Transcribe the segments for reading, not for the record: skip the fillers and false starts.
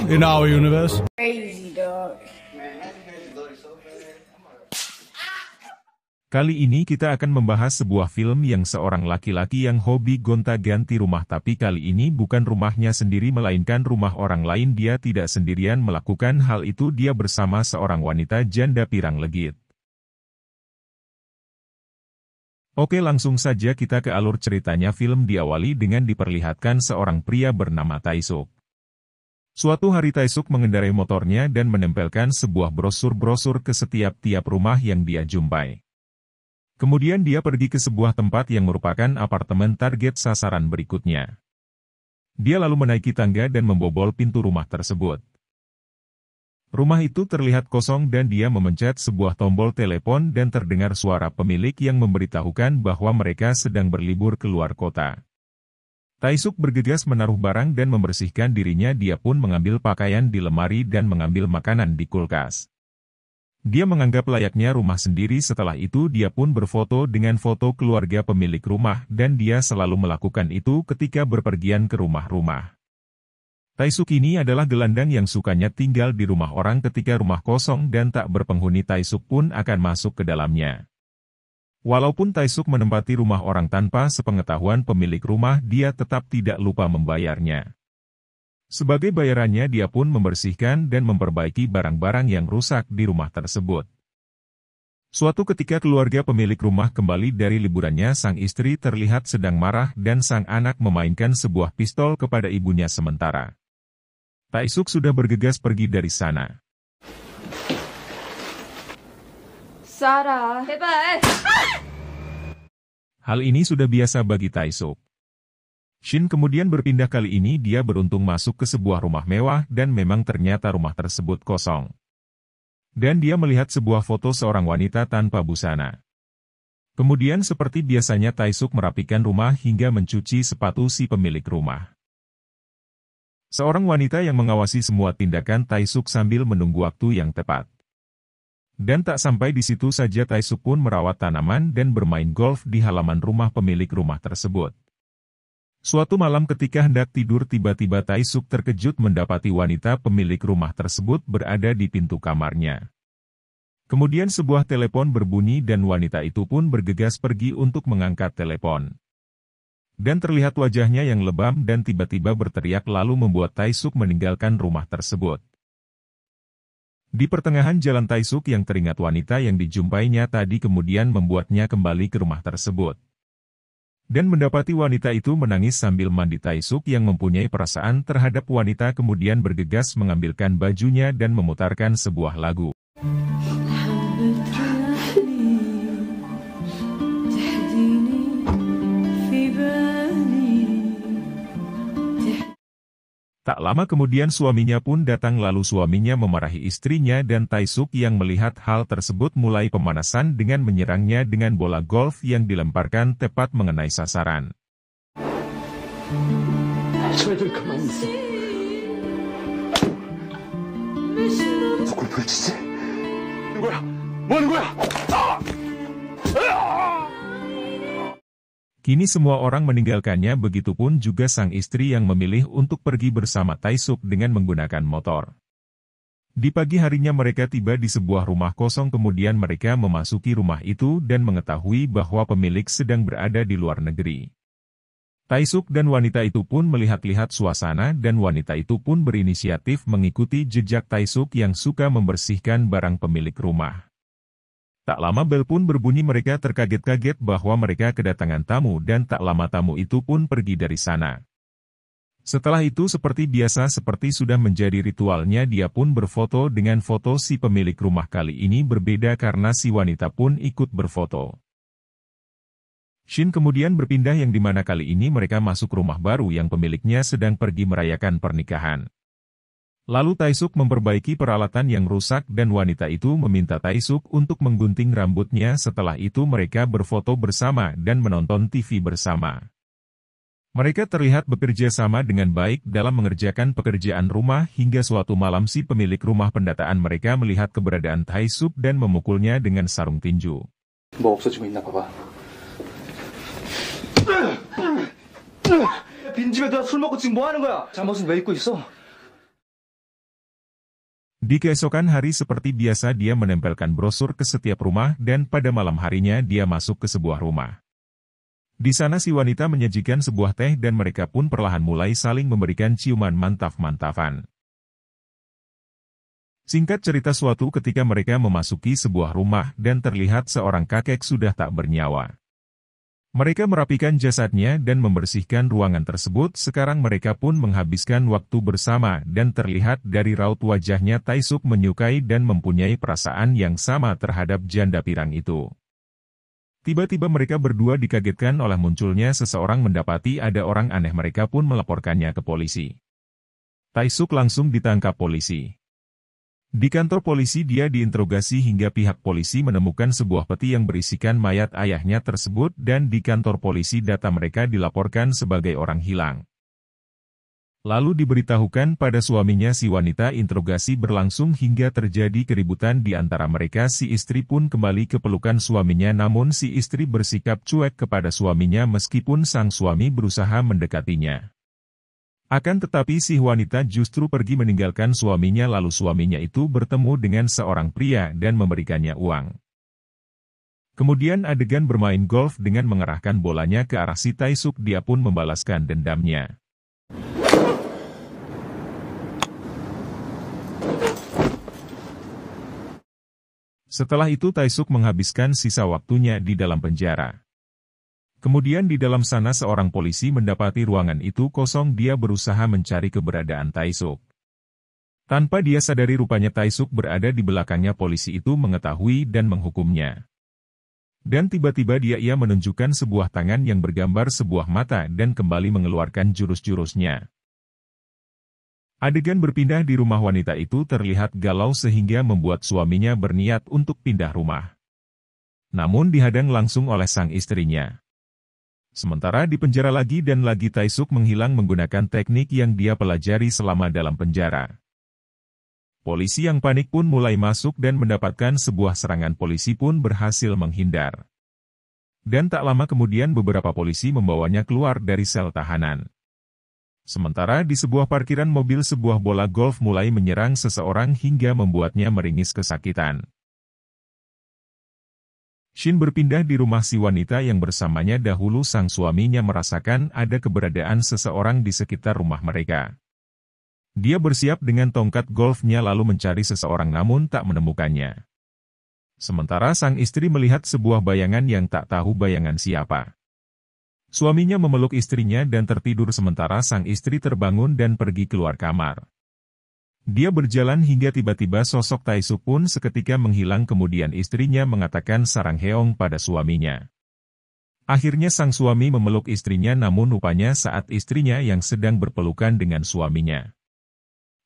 in our universe. Crazy dog. Kali ini kita akan membahas sebuah film yang seorang laki-laki yang hobi gonta-ganti rumah, tapi kali ini bukan rumahnya sendiri melainkan rumah orang lain. Dia tidak sendirian melakukan hal itu, dia bersama seorang wanita janda pirang legit. Oke, langsung saja kita ke alur ceritanya. Film diawali dengan diperlihatkan seorang pria bernama Tae-suk. Suatu hari Tae-suk mengendarai motornya dan menempelkan sebuah brosur-brosur ke setiap rumah yang dia jumpai. Kemudian dia pergi ke sebuah tempat yang merupakan apartemen target sasaran berikutnya. Dia lalu menaiki tangga dan membobol pintu rumah tersebut. Rumah itu terlihat kosong dan dia memencet sebuah tombol telepon dan terdengar suara pemilik yang memberitahukan bahwa mereka sedang berlibur keluar kota. Tae-suk bergegas menaruh barang dan membersihkan dirinya. Dia pun mengambil pakaian di lemari dan mengambil makanan di kulkas. Dia menganggap layaknya rumah sendiri. Setelah itu dia pun berfoto dengan foto keluarga pemilik rumah dan dia selalu melakukan itu ketika berpergian ke rumah-rumah. Tae-suk ini adalah gelandang yang sukanya tinggal di rumah orang. Ketika rumah kosong dan tak berpenghuni, Tae-suk pun akan masuk ke dalamnya. Walaupun Tae-suk menempati rumah orang tanpa sepengetahuan pemilik rumah, dia tetap tidak lupa membayarnya. Sebagai bayarannya dia pun membersihkan dan memperbaiki barang-barang yang rusak di rumah tersebut. Suatu ketika keluarga pemilik rumah kembali dari liburannya, sang istri terlihat sedang marah dan sang anak memainkan sebuah pistol kepada ibunya sementara. Tae-suk sudah bergegas pergi dari sana. Sarah, 제발. Hal ini sudah biasa bagi Tae-suk. Shin kemudian berpindah. Kali ini dia beruntung masuk ke sebuah rumah mewah dan memang ternyata rumah tersebut kosong. Dan dia melihat sebuah foto seorang wanita tanpa busana. Kemudian seperti biasanya Tae-suk merapikan rumah hingga mencuci sepatu si pemilik rumah. Seorang wanita yang mengawasi semua tindakan Tae-suk sambil menunggu waktu yang tepat. Dan tak sampai di situ saja, Tae-suk pun merawat tanaman dan bermain golf di halaman rumah pemilik rumah tersebut. Suatu malam ketika hendak tidur, tiba-tiba Tae-suk terkejut mendapati wanita pemilik rumah tersebut berada di pintu kamarnya. Kemudian sebuah telepon berbunyi dan wanita itu pun bergegas pergi untuk mengangkat telepon. Dan terlihat wajahnya yang lebam dan tiba-tiba berteriak lalu membuat Tae-suk meninggalkan rumah tersebut. Di pertengahan jalan, Tae-suk yang teringat wanita yang dijumpainya tadi kemudian membuatnya kembali ke rumah tersebut. Dan mendapati wanita itu menangis sambil mandi. Tae-suk yang mempunyai perasaan terhadap wanita kemudian bergegas mengambilkan bajunya dan memutarkan sebuah lagu. Tak lama kemudian suaminya pun datang, lalu suaminya memarahi istrinya dan Tae-suk yang melihat hal tersebut mulai pemanasan dengan menyerangnya dengan bola golf yang dilemparkan tepat mengenai sasaran. Kini semua orang meninggalkannya, begitupun juga sang istri yang memilih untuk pergi bersama Tae-suk dengan menggunakan motor. Di pagi harinya mereka tiba di sebuah rumah kosong, kemudian mereka memasuki rumah itu dan mengetahui bahwa pemilik sedang berada di luar negeri. Tae-suk dan wanita itu pun melihat-lihat suasana dan wanita itu pun berinisiatif mengikuti jejak Tae-suk yang suka membersihkan barang pemilik rumah. Tak lama bel pun berbunyi, mereka terkaget-kaget bahwa mereka kedatangan tamu dan tak lama tamu itu pun pergi dari sana. Setelah itu seperti biasa, seperti sudah menjadi ritualnya, dia pun berfoto dengan foto si pemilik rumah. Kali ini berbeda karena si wanita pun ikut berfoto. Shin kemudian berpindah yang dimana kali ini mereka masuk rumah baru yang pemiliknya sedang pergi merayakan pernikahan. Lalu Tae-suk memperbaiki peralatan yang rusak dan wanita itu meminta Tae-suk untuk menggunting rambutnya. Setelah itu mereka berfoto bersama dan menonton TV bersama. Mereka terlihat bekerja sama dengan baik dalam mengerjakan pekerjaan rumah hingga suatu malam si pemilik rumah pendataan mereka melihat keberadaan Tae-suk dan memukulnya dengan sarung tinju. 뭐 없어지고 있나 봐봐. 빈집에 누가 술 먹고 지금 뭐 하는 거야? 잠옷은 왜 입고 있어? Di keesokan hari seperti biasa dia menempelkan brosur ke setiap rumah dan pada malam harinya dia masuk ke sebuah rumah. Di sana si wanita menyajikan sebuah teh dan mereka pun perlahan mulai saling memberikan ciuman mantap-mantafan. Singkat cerita suatu ketika mereka memasuki sebuah rumah dan terlihat seorang kakek sudah tak bernyawa. Mereka merapikan jasadnya dan membersihkan ruangan tersebut. Sekarang mereka pun menghabiskan waktu bersama dan terlihat dari raut wajahnya Tae-suk menyukai dan mempunyai perasaan yang sama terhadap janda pirang itu. Tiba-tiba mereka berdua dikagetkan oleh munculnya seseorang mendapati ada orang aneh, mereka pun melaporkannya ke polisi. Tae-suk langsung ditangkap polisi. Di kantor polisi dia diinterogasi hingga pihak polisi menemukan sebuah peti yang berisikan mayat ayahnya tersebut dan di kantor polisi data mereka dilaporkan sebagai orang hilang. Lalu diberitahukan pada suaminya si wanita. Interogasi berlangsung hingga terjadi keributan di antara mereka. Si istri pun kembali ke pelukan suaminya namun si istri bersikap cuek kepada suaminya meskipun sang suami berusaha mendekatinya. Akan tetapi si wanita justru pergi meninggalkan suaminya lalu suaminya itu bertemu dengan seorang pria dan memberikannya uang. Kemudian adegan bermain golf dengan mengarahkan bolanya ke arah si Tae-suk, dia pun membalaskan dendamnya. Setelah itu Tae-suk menghabiskan sisa waktunya di dalam penjara. Kemudian di dalam sana seorang polisi mendapati ruangan itu kosong. Dia berusaha mencari keberadaan Tae-suk. Tanpa dia sadari rupanya Tae-suk berada di belakangnya. Polisi itu mengetahui dan menghukumnya. Dan tiba-tiba ia menunjukkan sebuah tangan yang bergambar sebuah mata dan kembali mengeluarkan jurus-jurusnya. Adegan berpindah di rumah wanita itu terlihat galau sehingga membuat suaminya berniat untuk pindah rumah. Namun dihadang langsung oleh sang istrinya. Sementara di penjara lagi dan lagi Tae-suk menghilang menggunakan teknik yang dia pelajari selama dalam penjara. Polisi yang panik pun mulai masuk dan mendapatkan sebuah serangan. Polisi pun berhasil menghindar. Dan tak lama kemudian beberapa polisi membawanya keluar dari sel tahanan. Sementara di sebuah parkiran mobil sebuah bola golf mulai menyerang seseorang hingga membuatnya meringis kesakitan. Shin berpindah di rumah si wanita yang bersamanya dahulu. Sang suaminya merasakan ada keberadaan seseorang di sekitar rumah mereka. Dia bersiap dengan tongkat golfnya lalu mencari seseorang namun tak menemukannya. Sementara sang istri melihat sebuah bayangan yang tak tahu bayangan siapa. Suaminya memeluk istrinya dan tertidur sementara sang istri terbangun dan pergi keluar kamar. Dia berjalan hingga tiba-tiba sosok Tae-suk pun seketika menghilang. Kemudian istrinya mengatakan sarang heong pada suaminya. Akhirnya sang suami memeluk istrinya namun rupanya saat istrinya yang sedang berpelukan dengan suaminya.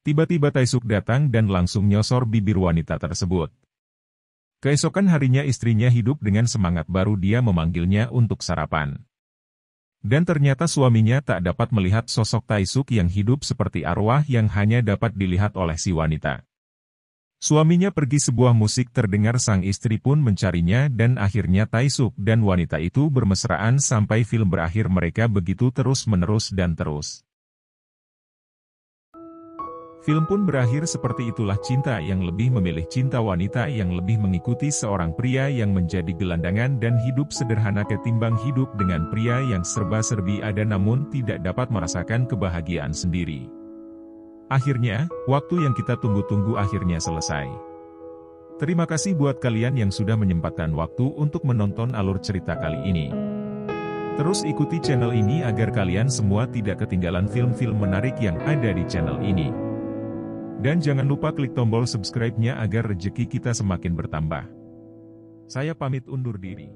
Tiba-tiba Tae-suk datang dan langsung nyosor bibir wanita tersebut. Keesokan harinya istrinya hidup dengan semangat baru, dia memanggilnya untuk sarapan. Dan ternyata suaminya tak dapat melihat sosok Tae-suk yang hidup seperti arwah yang hanya dapat dilihat oleh si wanita. Suaminya pergi, sebuah musik terdengar, sang istri pun mencarinya dan akhirnya Tae-suk dan wanita itu bermesraan sampai film berakhir. Mereka begitu terus-menerus dan terus. Film pun berakhir seperti itulah, cinta yang lebih memilih cinta, wanita yang lebih mengikuti seorang pria yang menjadi gelandangan dan hidup sederhana ketimbang hidup dengan pria yang serba-serbi ada namun tidak dapat merasakan kebahagiaan sendiri. Akhirnya, waktu yang kita tunggu-tunggu akhirnya selesai. Terima kasih buat kalian yang sudah menyempatkan waktu untuk menonton alur cerita kali ini. Terus ikuti channel ini agar kalian semua tidak ketinggalan film-film menarik yang ada di channel ini. Dan jangan lupa klik tombol subscribe-nya agar rezeki kita semakin bertambah. Saya pamit undur diri.